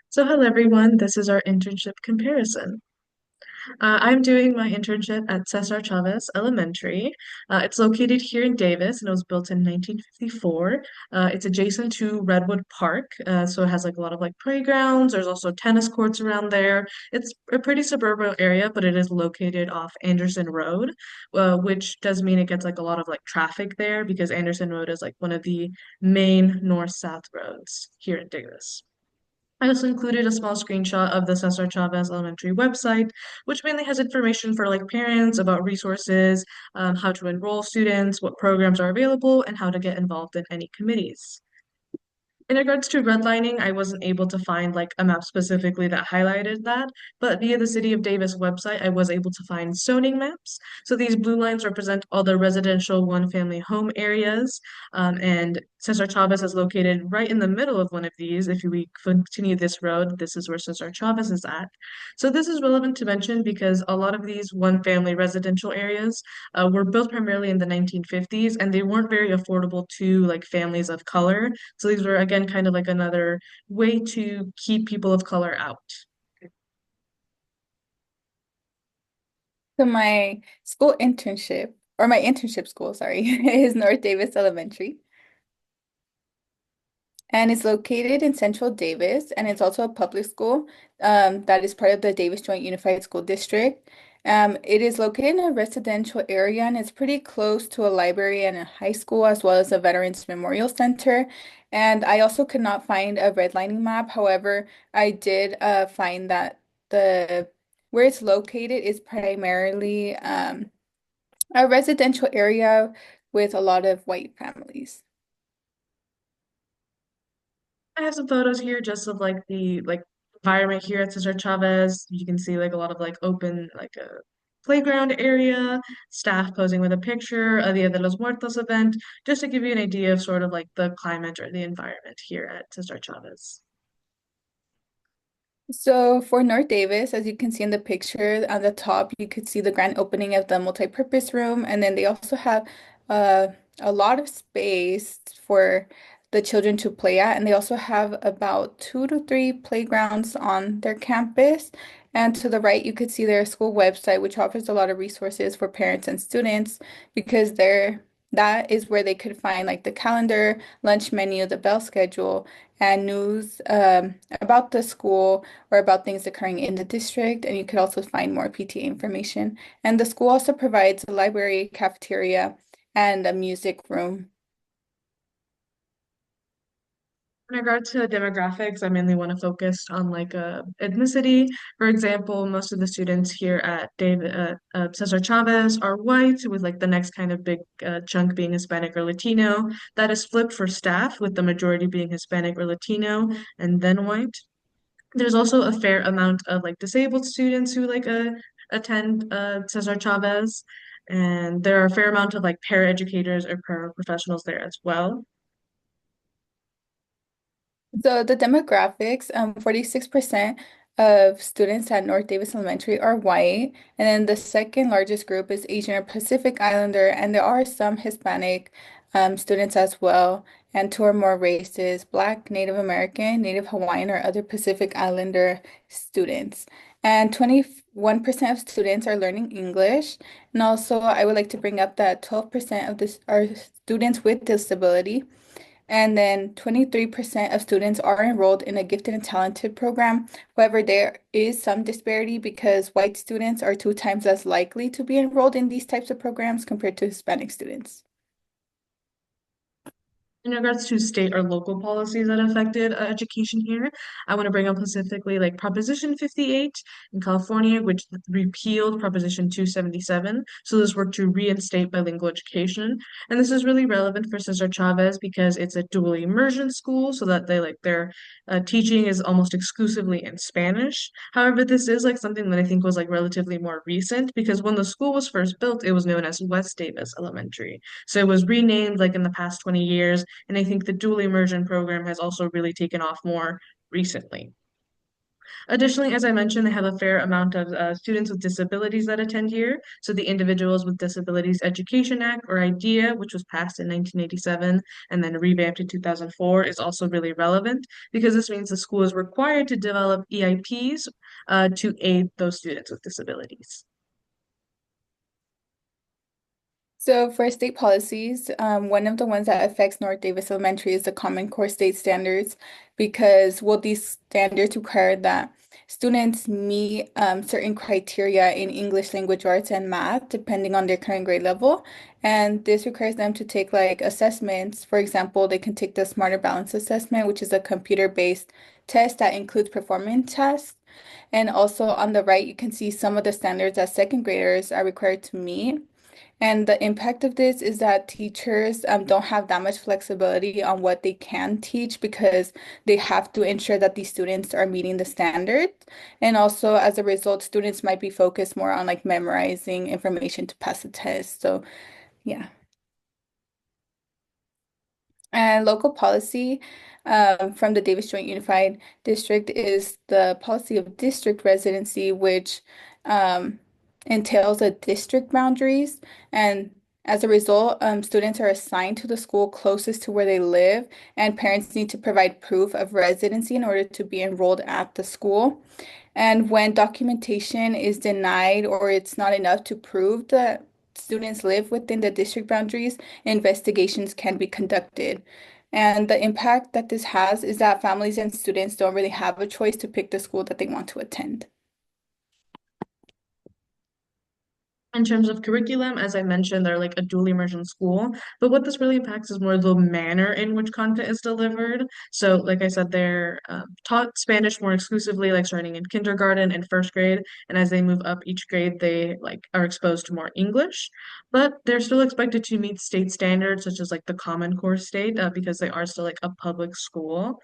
So hello everyone, this is our internship comparison. I'm doing my internship at Cesar Chavez Elementary. It's located here in Davis and it was built in 1954. It's adjacent to Redwood Park, so it has like a lot of like playgrounds. There's also tennis courts around there. It's a pretty suburban area, but it is located off Anderson Road, which does mean it gets like a lot of like traffic there because Anderson Road is like one of the main north-south roads here in Davis. I also included a small screenshot of the Cesar Chavez Elementary website, which mainly has information for like parents about resources, how to enroll students, what programs are available, and how to get involved in any committees. In regards to redlining, I wasn't able to find like a map specifically that highlighted that, but via the City of Davis website, I was able to find zoning maps. So these blue lines represent all the residential one-family home areas, and Cesar Chavez is located right in the middle of one of these. If we continue this road, this is where Cesar Chavez is at. So this is relevant to mention because a lot of these one-family residential areas were built primarily in the 1950s, and they weren't very affordable to like families of color. So these were again kind of like another way to keep people of color out. So my school internship, or my internship school, sorry, is North Davis Elementary. And it's located in Central Davis, and it's also a public school that is part of the Davis Joint Unified School District. It is located in a residential area, and it's pretty close to a library and a high school, as well as a Veterans Memorial Center. And I also could not find a redlining map. However, I did find that the where it's located is primarily a residential area with a lot of white families. I have some photos here just of like the like environment here at Cesar Chavez. You can see like a lot of like open like a playground area, staff posing with a picture of the Dia de los Muertos event, just to give you an idea of sort of like the climate or the environment here at Cesar Chavez. So for North Davis, as you can see in the picture on the top, you could see the grand opening of the multi-purpose room, and then they also have uh, a lot of space for the children to play at, and they also have about 2 to 3 playgrounds on their campus. And to the right, you could see their school website, which offers a lot of resources for parents and students because that is where they could find like the calendar, lunch menu, the bell schedule, and news about the school or about things occurring in the district, and you could also find more PTA information. And the school also provides a library, cafeteria, and a music room. In regard to demographics, I mainly want to focus on like ethnicity. For example, most of the students here at David Cesar Chavez are white, with like the next kind of big chunk being Hispanic or Latino. That is flipped for staff, with the majority being Hispanic or Latino, and then white. There's also a fair amount of like disabled students who like attend Cesar Chavez, and there are a fair amount of like paraeducators or paraprofessionals there as well. So the demographics, 46% of students at North Davis Elementary are white, and then the second largest group is Asian or Pacific Islander, and there are some Hispanic students as well, and two or more races, Black, Native American, Native Hawaiian, or other Pacific Islander students. And 21% of students are learning English. And also, I would like to bring up that 12% of this are students with disability. And then 23% of students are enrolled in a gifted and talented program. However, there is some disparity because white students are 2 times as likely to be enrolled in these types of programs compared to Hispanic students. In regards to state or local policies that affected education here, I want to bring up specifically like Proposition 58 in California, which repealed Proposition 277. So this worked to reinstate bilingual education. And this is really relevant for Cesar Chavez because it's a dual immersion school, so that they like their teaching is almost exclusively in Spanish. However, this is like something that I think was like relatively more recent because when the school was first built, it was known as West Davis Elementary. So it was renamed like in the past 20 years, and I think the dual immersion program has also really taken off more recently. Additionally, as I mentioned, they have a fair amount of students with disabilities that attend here. So the Individuals with Disabilities Education Act, or IDEA, which was passed in 1987 and then revamped in 2004, is also really relevant because this means the school is required to develop EIPs to aid those students with disabilities. So for state policies, one of the ones that affects North Davis Elementary is the Common Core State Standards because, well, these standards require that students meet certain criteria in English language arts and math, depending on their current grade level. And this requires them to take like assessments. For example, they can take the Smarter Balance Assessment, which is a computer-based test that includes performance tests. And also on the right, you can see some of the standards that second graders are required to meet. And the impact of this is that teachers don't have that much flexibility on what they can teach because they have to ensure that these students are meeting the standards. And also, as a result, students might be focused more on like memorizing information to pass the test. So, yeah. And local policy from the Davis Joint Unified District is the policy of district residency, which um, entails the district boundaries. And as a result, students are assigned to the school closest to where they live, and parents need to provide proof of residency in order to be enrolled at the school. And when documentation is denied or it's not enough to prove that students live within the district boundaries, investigations can be conducted. And the impact that this has is that families and students don't really have a choice to pick the school that they want to attend. In terms of curriculum, as I mentioned, they're like a dual immersion school. But what this really impacts is more the manner in which content is delivered. So, like I said, they're taught Spanish more exclusively, like starting in kindergarten and first grade. And as they move up each grade, they like are exposed to more English. But they're still expected to meet state standards, such as like the Common Core state, because they are still like a public school.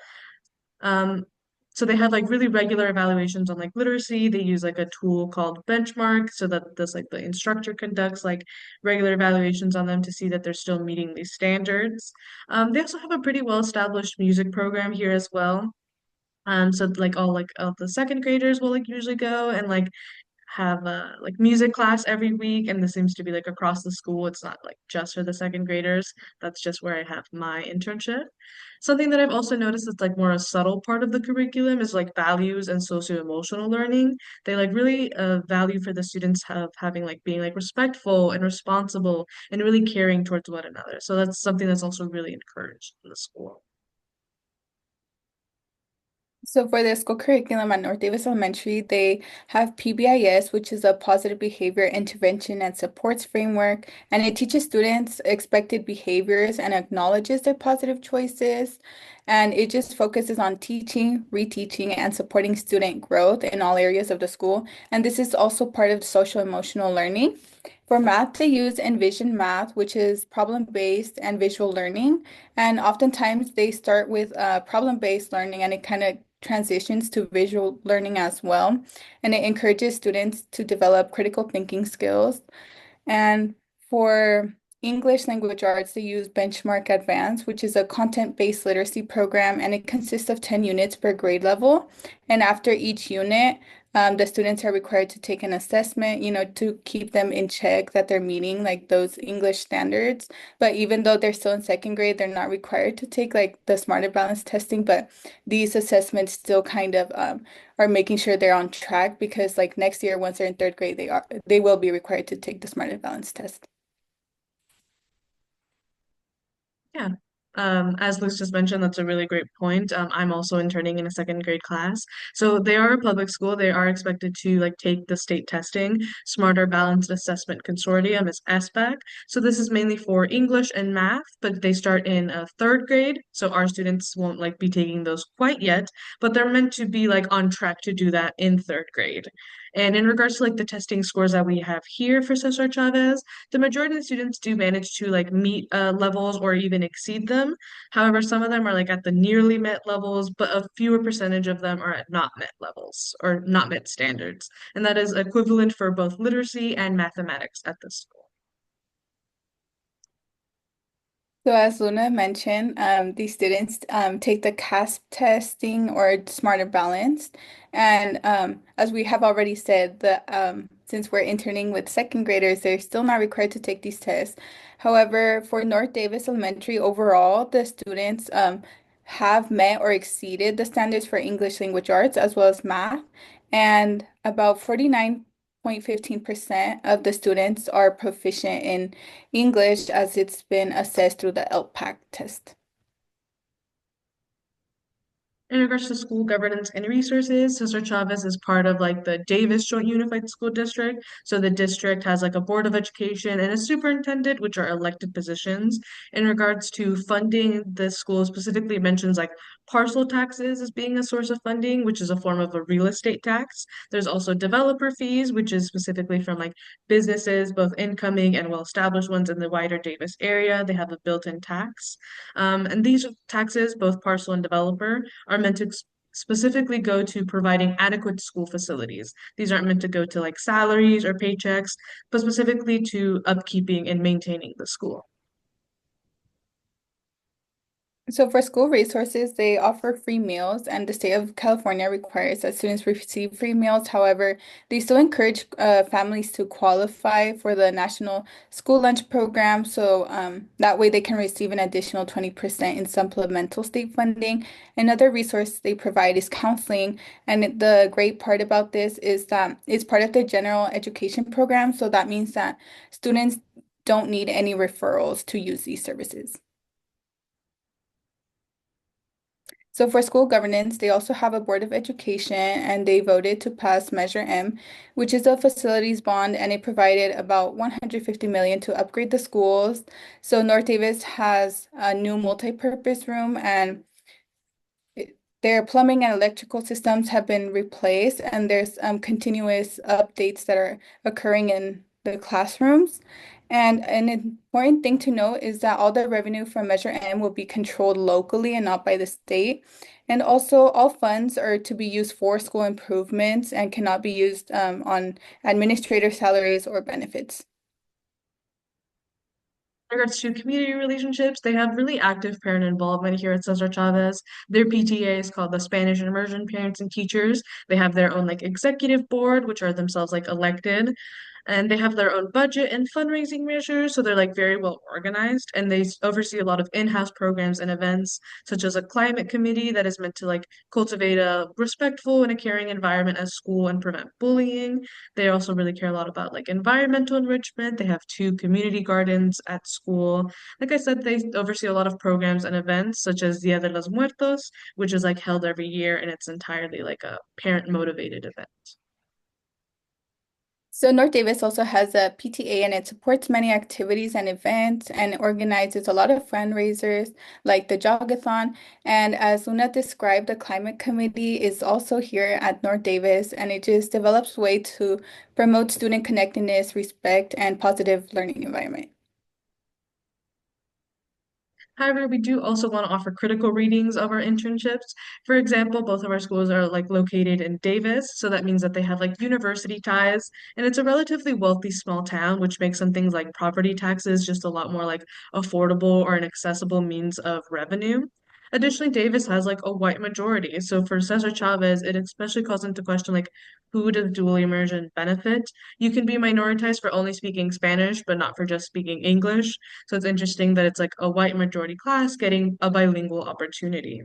Um, so they have like really regular evaluations on like literacy. They use like a tool called Benchmark so that this like the instructor conducts like regular evaluations on them to see that they're still meeting these standards. They also have a pretty well established music program here as well. So like all the second graders will like usually go and like have a like music class every week, and this seems to be like across the school. It's not like just for the second graders. That's just where I have my internship. Something that I've also noticed that's like more a subtle part of the curriculum is like values and socio-emotional learning. They like really value for the students have having like being like respectful and responsible and really caring towards one another. So that's something that's also really encouraged in the school. So for the school curriculum at North Davis Elementary, they have PBIS, which is a positive behavior intervention and supports framework, and it teaches students expected behaviors and acknowledges their positive choices. And it just focuses on teaching, reteaching, and supporting student growth in all areas of the school. And this is also part of social emotional learning. For math, they use Envision Math, which is problem-based and visual learning. And oftentimes they start with problem-based learning and it kind of transitions to visual learning as well. And it encourages students to develop critical thinking skills. And for English language arts, they use Benchmark Advanced, which is a content-based literacy program, and it consists of 10 units per grade level. And after each unit, the students are required to take an assessment, to keep them in check that they're meeting like those English standards. But even though they're still in second grade, they're not required to take like the Smarter Balance testing, but these assessments still kind of are making sure they're on track because like next year, once they're in third grade, they will be required to take the Smarter Balance test. Yeah. As Luce just mentioned, that's a really great point. I'm also interning in a second grade class. So they are a public school. They are expected to like take the state testing. Smarter Balanced Assessment Consortium is SBAC. So this is mainly for English and math, but they start in third grade. So our students won't like be taking those quite yet, but they're meant to be like on track to do that in third grade. And in regards to like the testing scores that we have here for Cesar Chavez, the majority of the students do manage to like meet levels or even exceed them. However, some of them are like at the nearly met levels, but a fewer percentage of them are at not met levels or not met standards. And that is equivalent for both literacy and mathematics at this school. So as Luna mentioned, these students take the CASP testing or Smarter Balanced. And as we have already said, since we're interning with second graders, they're still not required to take these tests. However, for North Davis Elementary overall, the students have met or exceeded the standards for English language arts as well as math. And about 49.15% of the students are proficient in English as it's been assessed through the LPAC test. In regards to school governance and resources, Cesar Chavez is part of like the Davis Joint Unified School District. So the district has like a board of education and a superintendent, which are elected positions. In regards to funding, the school specifically mentions like parcel taxes as being a source of funding, which is a form of a real estate tax. There's also developer fees, which is specifically from like businesses, both incoming and well-established ones in the wider Davis area. They have a built-in tax. And these taxes, both parcel and developer, are meant to specifically go to providing adequate school facilities. These aren't meant to go to like salaries or paychecks, but specifically to upkeeping and maintaining the school. So for school resources, they offer free meals, and the state of California requires that students receive free meals. However, they still encourage families to qualify for the National School Lunch Program, so that way they can receive an additional 20% in supplemental state funding. Another resource they provide is counseling, and the great part about this is that it's part of the general education program, so that means that students don't need any referrals to use these services. So for school governance, they also have a board of education and they voted to pass Measure M, which is a facilities bond, and it provided about 150 million to upgrade the schools. So North Davis has a new multi-purpose room and their plumbing and electrical systems have been replaced, and there's continuous updates that are occurring in the classrooms. And an important thing to note is that all the revenue from Measure M will be controlled locally and not by the state. And also, all funds are to be used for school improvements and cannot be used on administrator salaries or benefits. In regards to community relationships, they have really active parent involvement here at Cesar Chavez. Their PTA is called the Spanish Immersion Parents and Teachers. They have their own like executive board, which are themselves like elected, and they have their own budget and fundraising measures, so they're like very well organized, and they oversee a lot of in-house programs and events, such as a climate committee that is meant to like cultivate a respectful and a caring environment at school and prevent bullying. They also really care a lot about like environmental enrichment. They have two community gardens at school. Like I said, they oversee a lot of programs and events, such as Dia de los Muertos, which is like held every year, and it's entirely like a parent motivated event. So North Davis also has a PTA and it supports many activities and events and organizes a lot of fundraisers like the Jogathon. And as Luna described, the Climate Committee is also here at North Davis and it just develops way to promote student connectedness, respect, and positive learning environment. However, we do also want to offer critical readings of our internships. For example, both of our schools are like located in Davis, so that means that they have like university ties, and it's a relatively wealthy small town, which makes some things like property taxes just a lot more like affordable or an accessible means of revenue. Additionally, Davis has like a white majority. So for Cesar Chavez, it especially calls into question like who does dual immersion benefit? You can be minoritized for only speaking Spanish, but not for just speaking English. So it's interesting that it's like a white majority class getting a bilingual opportunity.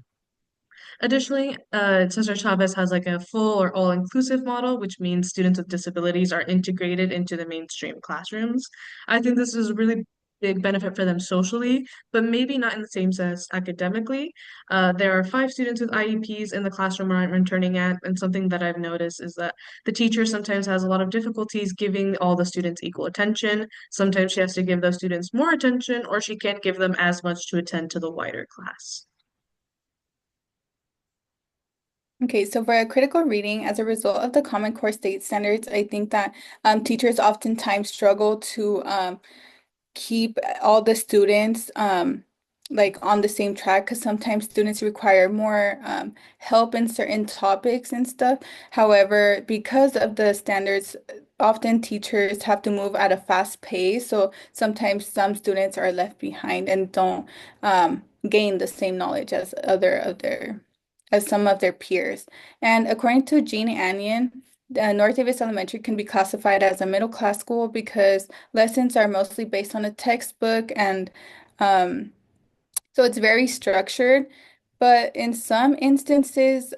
Additionally, Cesar Chavez has like a full or all-inclusive model, which means students with disabilities are integrated into the mainstream classrooms. I think this is a really big benefit for them socially, but maybe not in the same sense academically. There are 5 students with IEPs in the classroom where I'm interning at, and something that I've noticed is that the teacher sometimes has a lot of difficulties giving all the students equal attention. Sometimes she has to give those students more attention, or she can't give them as much to attend to the wider class. Okay, so for a critical reading, as a result of the Common Core state standards, I think that teachers oftentimes struggle to keep all the students like on the same track because sometimes students require more help in certain topics and stuff. However, because of the standards, often teachers have to move at a fast pace, so sometimes some students are left behind and don't gain the same knowledge as some of their peers. And according to Jean Anion, North Davis Elementary can be classified as a middle class school because lessons are mostly based on a textbook and so it's very structured, but in some instances,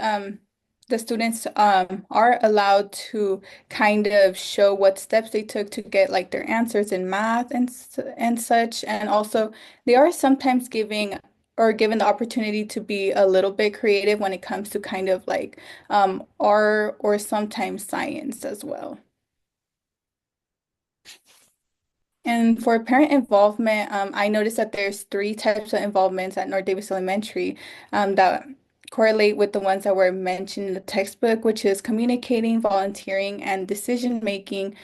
the students are allowed to kind of show what steps they took to get like their answers in math and such. And also, they are sometimes given the opportunity to be a little bit creative when it comes to kind of like art or sometimes science as well. And for parent involvement, I noticed that there's three types of involvements at North Davis Elementary that correlate with the ones that were mentioned in the textbook, which is communicating, volunteering, and decision making.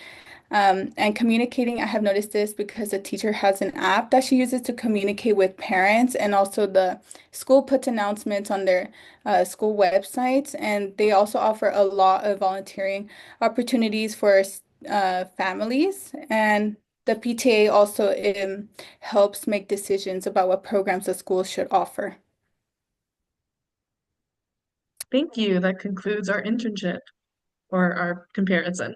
And communicating, I have noticed this because the teacher has an app that she uses to communicate with parents, and also the school puts announcements on their school websites, and they also offer a lot of volunteering opportunities for families. And the PTA also helps make decisions about what programs the schools should offer. Thank you. That concludes our internship or our comparison.